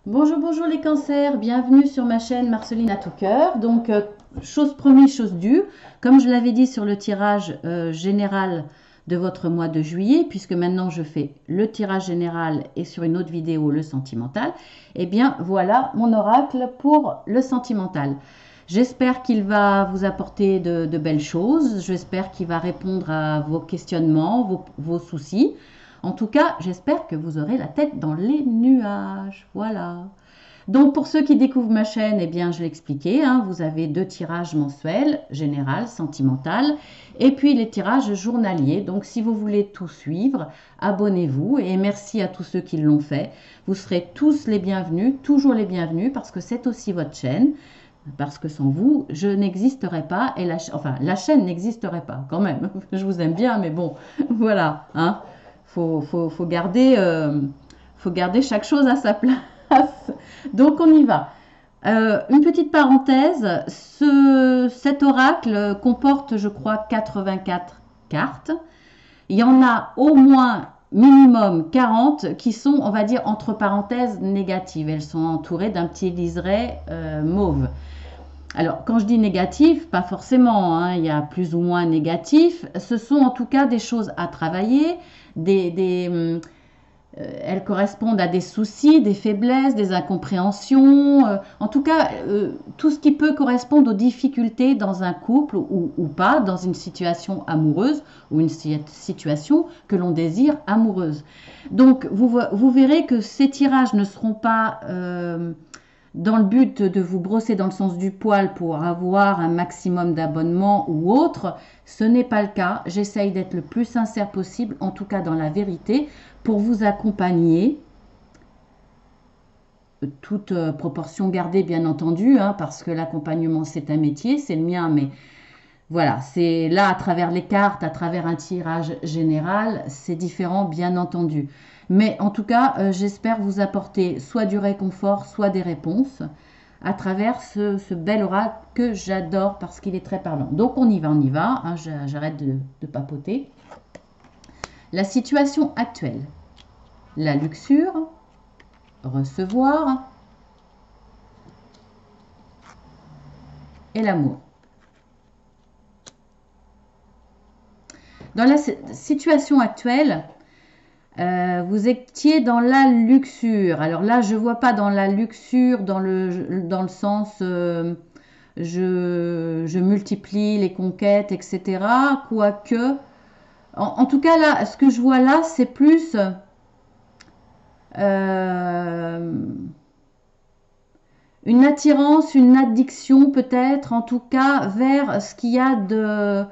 Bonjour, bonjour les cancers, bienvenue sur ma chaîne Marceline à tout cœur. Donc, chose promise, chose due, comme je l'avais dit sur le tirage général de votre mois de juillet, puisque maintenant je fais le tirage général et sur une autre vidéo le sentimental, eh bien voilà mon oracle pour le sentimental. J'espère qu'il va vous apporter de belles choses, j'espère qu'il va répondre à vos questionnements, vos soucis. En tout cas, j'espère que vous aurez la tête dans les nuages. Voilà. Donc, pour ceux qui découvrent ma chaîne, eh bien, je l'ai expliqué, hein, vous avez 2 tirages mensuels, général, sentimental, et puis les tirages journaliers. Donc, si vous voulez tout suivre, abonnez-vous et merci à tous ceux qui l'ont fait. Vous serez tous les bienvenus, toujours les bienvenus, parce que c'est aussi votre chaîne. Parce que sans vous, je n'existerais pas et la chaîne n'existerait pas quand même. Je vous aime bien, mais bon, voilà, hein. Faut garder chaque chose à sa place. Donc on y va. Une petite parenthèse, cet oracle comporte, je crois, 84 cartes. Il y en a au moins minimum 40 qui sont, on va dire, entre parenthèses négatives. Elles sont entourées d'un petit liseré mauve. Alors, quand je dis négatif, pas forcément, hein, il y a plus ou moins négatif. Ce sont en tout cas des choses à travailler, elles correspondent à des soucis, des faiblesses, des incompréhensions, en tout cas, tout ce qui peut correspondre aux difficultés dans un couple ou pas, dans une situation amoureuse ou une situation que l'on désire amoureuse. Donc, vous verrez que ces tirages ne seront pas dans le but de vous brosser dans le sens du poil pour avoir un maximum d'abonnements ou autre. Ce n'est pas le cas. J'essaye d'être le plus sincère possible, en tout cas dans la vérité, pour vous accompagner, toute proportion gardée bien entendu, hein, parce que l'accompagnement c'est un métier, c'est le mien, mais voilà, c'est là à travers les cartes, à travers un tirage général, c'est différent bien entendu. Mais en tout cas, j'espère vous apporter soit du réconfort, soit des réponses à travers ce bel oracle que j'adore parce qu'il est très parlant. Donc on y va, hein, j'arrête de papoter. La situation actuelle, la luxure, recevoir et l'amour. Dans la situation actuelle, vous étiez dans la luxure. Alors là, je ne vois pas dans la luxure dans le sens je multiplie les conquêtes, etc. Quoique, en tout cas, là, ce que je vois là, c'est plus une attirance, une addiction peut-être, en tout cas, vers ce qu'il y a de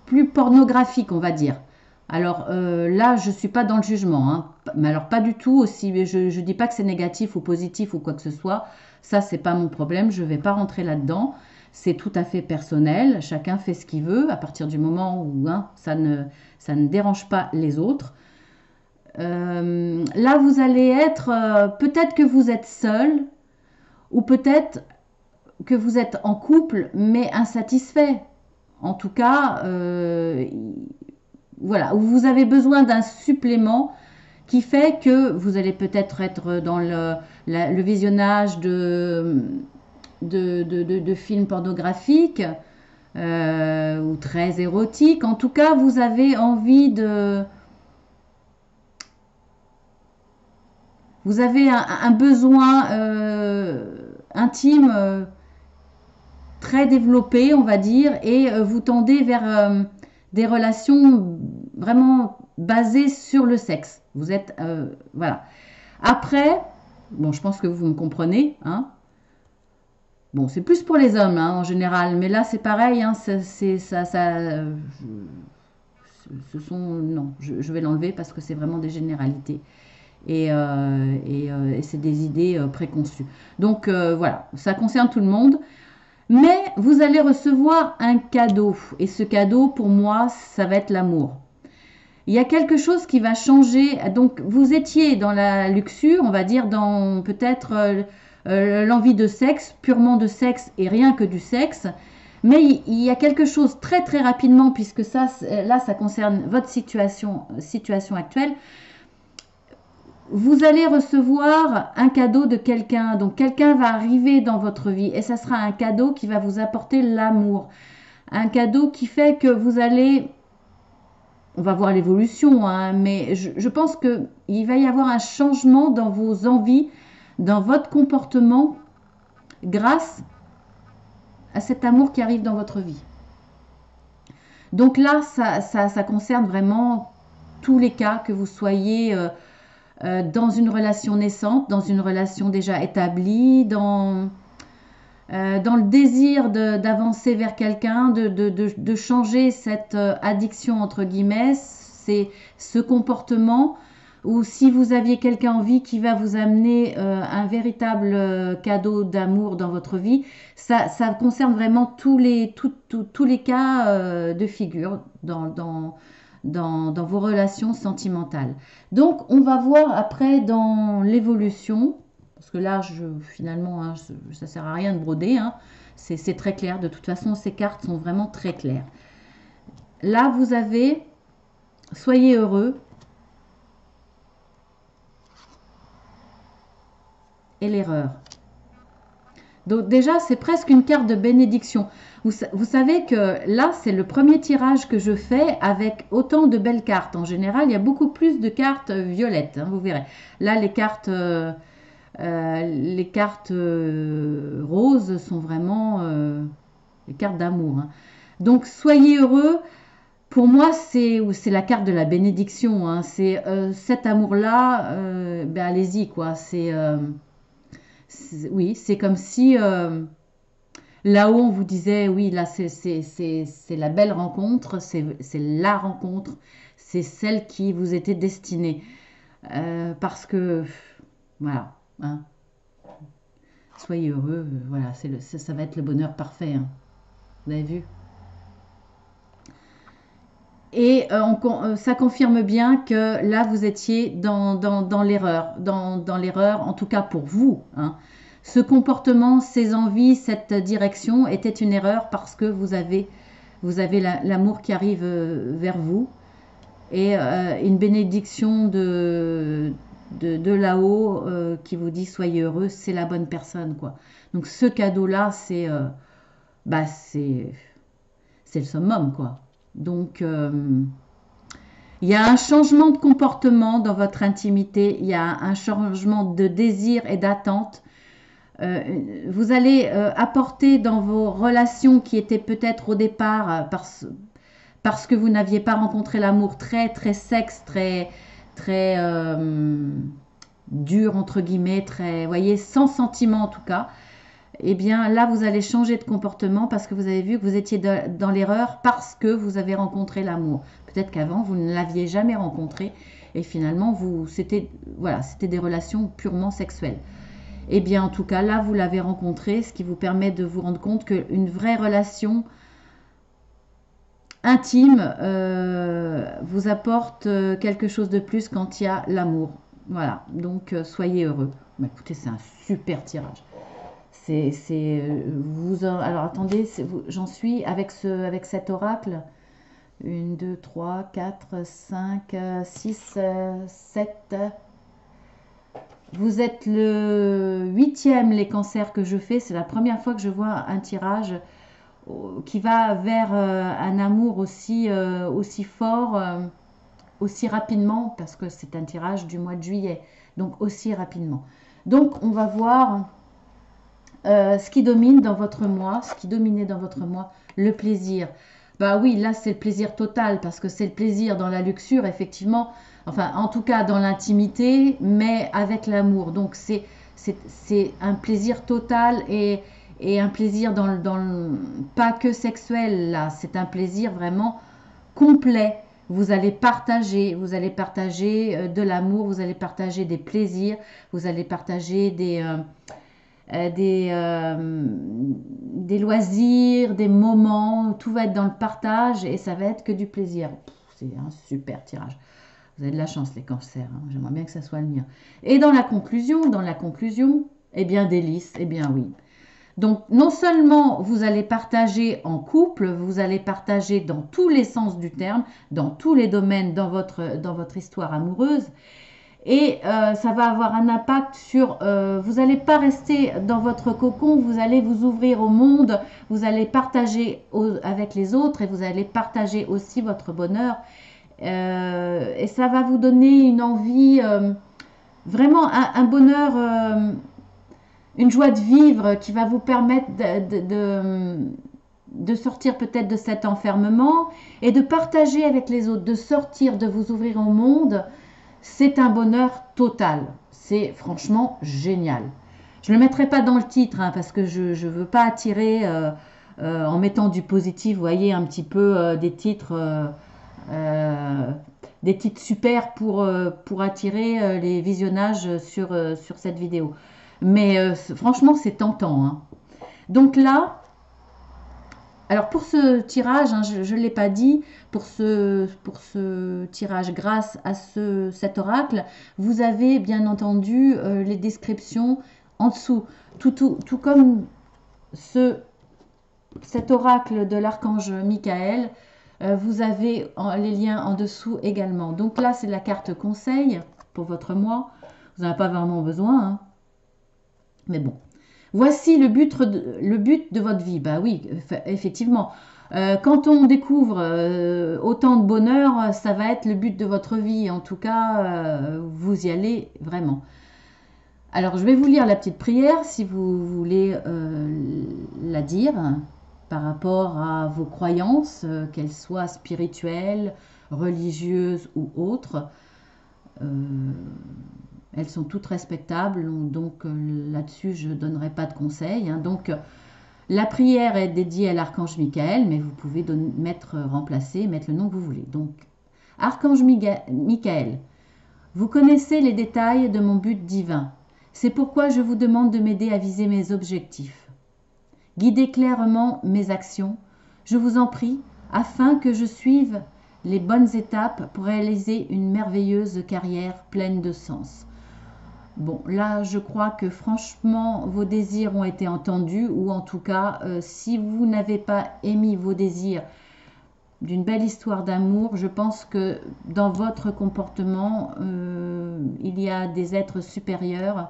plus pornographique, on va dire. Alors là, je ne suis pas dans le jugement, hein. Mais alors pas du tout aussi. Je ne dis pas que c'est négatif ou positif ou quoi que ce soit. Ça, c'est pas mon problème. Je ne vais pas rentrer là-dedans. C'est tout à fait personnel. Chacun fait ce qu'il veut à partir du moment où hein, ça ne dérange pas les autres. Là, vous allez être, peut-être que vous êtes seul ou peut-être que vous êtes en couple mais insatisfait. En tout cas, voilà, où vous avez besoin d'un supplément qui fait que vous allez peut-être être dans le visionnage de films pornographiques ou très érotiques. En tout cas, vous avez envie de... Vous avez un besoin intime très développé, on va dire, et vous tendez vers des relations vraiment basées sur le sexe. Vous êtes... voilà. Après, bon, je pense que vous me comprenez, hein. Bon, c'est plus pour les hommes, hein, en général, mais là, c'est pareil, hein, ce sont... Non, je vais l'enlever parce que c'est vraiment des généralités. Et c'est des idées préconçues. Donc voilà, ça concerne tout le monde. Mais vous allez recevoir un cadeau. Et ce cadeau, pour moi, ça va être l'amour. Il y a quelque chose qui va changer. Donc, vous étiez dans la luxure, on va dire, dans peut-être l'envie de sexe, purement de sexe et rien que du sexe. Mais il y a quelque chose très très rapidement, puisque ça, là, ça concerne votre situation actuelle. Vous allez recevoir un cadeau de quelqu'un. Donc quelqu'un va arriver dans votre vie et ça sera un cadeau qui va vous apporter l'amour. Un cadeau qui fait que vous allez, on va voir l'évolution, hein, mais je pense qu'il va y avoir un changement dans vos envies, dans votre comportement grâce à cet amour qui arrive dans votre vie. Donc là, ça concerne vraiment tous les cas, que vous soyez dans une relation naissante, dans une relation déjà établie, dans le désir d'avancer vers quelqu'un, de changer cette addiction entre guillemets, c'est ce comportement, ou si vous aviez quelqu'un en vie qui va vous amener un véritable cadeau d'amour dans votre vie, ça concerne vraiment tous les cas de figure dans vos relations sentimentales. Donc on va voir après dans l'évolution, parce que là finalement hein, ça sert à rien de broder, hein. C'est très clair, de toute façon ces cartes sont vraiment très claires. Là vous avez soyez heureux et l'erreur. Donc déjà c'est presque une carte de bénédiction. Vous savez que là c'est le premier tirage que je fais avec autant de belles cartes. En général il y a beaucoup plus de cartes violettes, hein, vous verrez. Là les cartes roses sont vraiment les cartes d'amour, hein. Donc soyez heureux. Pour moi, c'est la carte de la bénédiction, hein. C'est cet amour-là, ben allez-y quoi. Oui, c'est comme si là-haut on vous disait oui, là c'est la belle rencontre, c'est la rencontre, c'est celle qui vous était destinée. Parce que voilà, hein, soyez heureux, voilà, ça va être le bonheur parfait, hein. Vous avez vu? Et ça confirme bien que là, vous étiez dans l'erreur, dans l'erreur, en tout cas pour vous, hein. Ce comportement, ces envies, cette direction était une erreur parce que vous avez l'amour qui arrive vers vous et une bénédiction de là-haut qui vous dit soyez heureux, c'est la bonne personne, quoi. Donc ce cadeau-là, bah, c'est le summum, quoi. Donc, il y a un changement de comportement dans votre intimité, il y a un changement de désir et d'attente. Vous allez apporter dans vos relations qui étaient peut-être au départ, parce que vous n'aviez pas rencontré l'amour très, très sexe, très, très dur, entre guillemets, très, voyez, sans sentiment en tout cas. Eh bien là vous allez changer de comportement parce que vous avez vu que vous étiez dans l'erreur parce que vous avez rencontré l'amour. Peut-être qu'avant vous ne l'aviez jamais rencontré et finalement c'était des relations purement sexuelles. Eh bien en tout cas là vous l'avez rencontré, ce qui vous permet de vous rendre compte qu'une vraie relation intime vous apporte quelque chose de plus quand il y a l'amour. Voilà, donc soyez heureux. Bah, écoutez, c'est un super tirage. Alors attendez, j'en suis avec cet oracle. 1, 2, 3, 4, 5, 6, 7. Vous êtes le 8e, les cancers que je fais. C'est la première fois que je vois un tirage qui va vers un amour aussi fort, aussi rapidement, parce que c'est un tirage du mois de juillet. Donc aussi rapidement. Donc on va voir ce qui domine dans votre moi, ce qui dominait dans votre moi, le plaisir. Bah oui, là c'est le plaisir total parce que c'est le plaisir dans la luxure, effectivement, enfin en tout cas dans l'intimité, mais avec l'amour. Donc c'est un plaisir total et un plaisir pas que sexuel là, c'est un plaisir vraiment complet. Vous allez partager de l'amour, vous allez partager des plaisirs, vous allez partager des loisirs, des moments, tout va être dans le partage et ça va être que du plaisir. C'est un super tirage. Vous avez de la chance les cancers, hein. J'aimerais bien que ça soit le mien. Et dans la conclusion, eh bien délice, eh bien oui. Donc non seulement vous allez partager en couple, vous allez partager dans tous les sens du terme, dans tous les domaines dans votre histoire amoureuse, Et ça va avoir un impact sur... vous n'allez pas rester dans votre cocon, vous allez vous ouvrir au monde, vous allez partager avec les autres et vous allez partager aussi votre bonheur. Et ça va vous donner une envie, vraiment un bonheur, une joie de vivre qui va vous permettre de sortir peut-être de cet enfermement et de partager avec les autres, de sortir, de vous ouvrir au monde. C'est un bonheur total. C'est franchement génial. Je ne le mettrai pas dans le titre hein, parce que je ne veux pas attirer en mettant du positif, vous voyez, un petit peu des titres super pour attirer les visionnages sur cette vidéo. Mais franchement, c'est tentant. Hein. Donc là, alors pour ce tirage, hein, je ne l'ai pas dit, pour ce tirage grâce à cet oracle, vous avez bien entendu les descriptions en dessous. Tout comme cet oracle de l'archange Michael, vous avez les liens en dessous également. Donc là, c'est la carte conseil pour votre mois. Vous n'en avez pas vraiment besoin, hein. Mais bon. Voici le but de votre vie. Bah oui, effectivement. Quand on découvre autant de bonheur, ça va être le but de votre vie. En tout cas, vous y allez vraiment. Alors, je vais vous lire la petite prière si vous voulez la dire par rapport à vos croyances, qu'elles soient spirituelles, religieuses ou autres. Elles sont toutes respectables, donc là-dessus, je ne donnerai pas de conseils. Hein. Donc, la prière est dédiée à l'archange Michael, mais vous pouvez remplacer, mettre le nom que vous voulez. Donc, archange Michael, vous connaissez les détails de mon but divin. C'est pourquoi je vous demande de m'aider à viser mes objectifs. Guidez clairement mes actions, je vous en prie, afin que je suive les bonnes étapes pour réaliser une merveilleuse carrière pleine de sens. Bon, là, je crois que franchement, vos désirs ont été entendus, ou en tout cas, si vous n'avez pas émis vos désirs d'une belle histoire d'amour, je pense que dans votre comportement, il y a des êtres supérieurs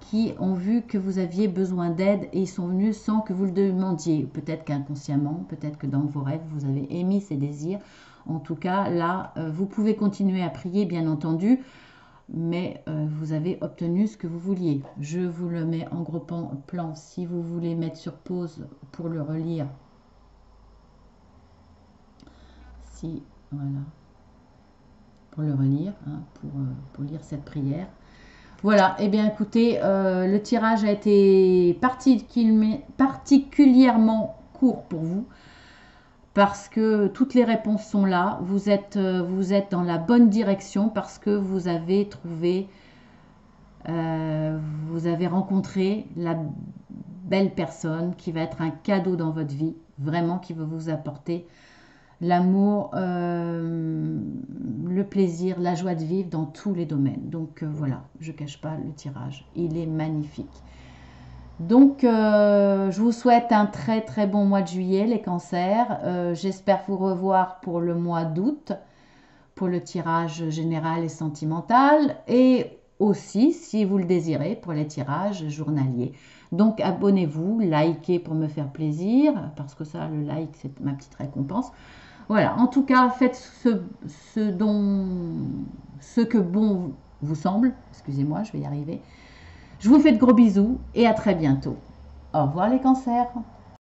qui ont vu que vous aviez besoin d'aide et ils sont venus sans que vous le demandiez. Peut-être qu'inconsciemment, peut-être que dans vos rêves, vous avez émis ces désirs. En tout cas, là, vous pouvez continuer à prier, bien entendu, mais vous avez obtenu ce que vous vouliez. Je vous le mets en gros plan si vous voulez mettre sur pause pour le relire. Si, voilà, pour le relire, hein, pour lire cette prière. Voilà, et bien écoutez, le tirage a été particulièrement court pour vous parce que toutes les réponses sont là. Vous êtes dans la bonne direction parce que vous avez trouvé, vous avez rencontré la belle personne qui va être un cadeau dans votre vie, vraiment qui va vous apporter l'amour, le plaisir, la joie de vivre dans tous les domaines. Donc voilà, je ne cache pas le tirage. Il est magnifique. Donc je vous souhaite un très très bon mois de juillet, les cancers. J'espère vous revoir pour le mois d'août, pour le tirage général et sentimental. Et aussi, si vous le désirez, pour les tirages journaliers. Donc abonnez-vous, likez pour me faire plaisir, parce que ça, le like, c'est ma petite récompense. Voilà, en tout cas, faites ce que bon vous semble. Excusez-moi, je vais y arriver. Je vous fais de gros bisous et à très bientôt. Au revoir les cancers.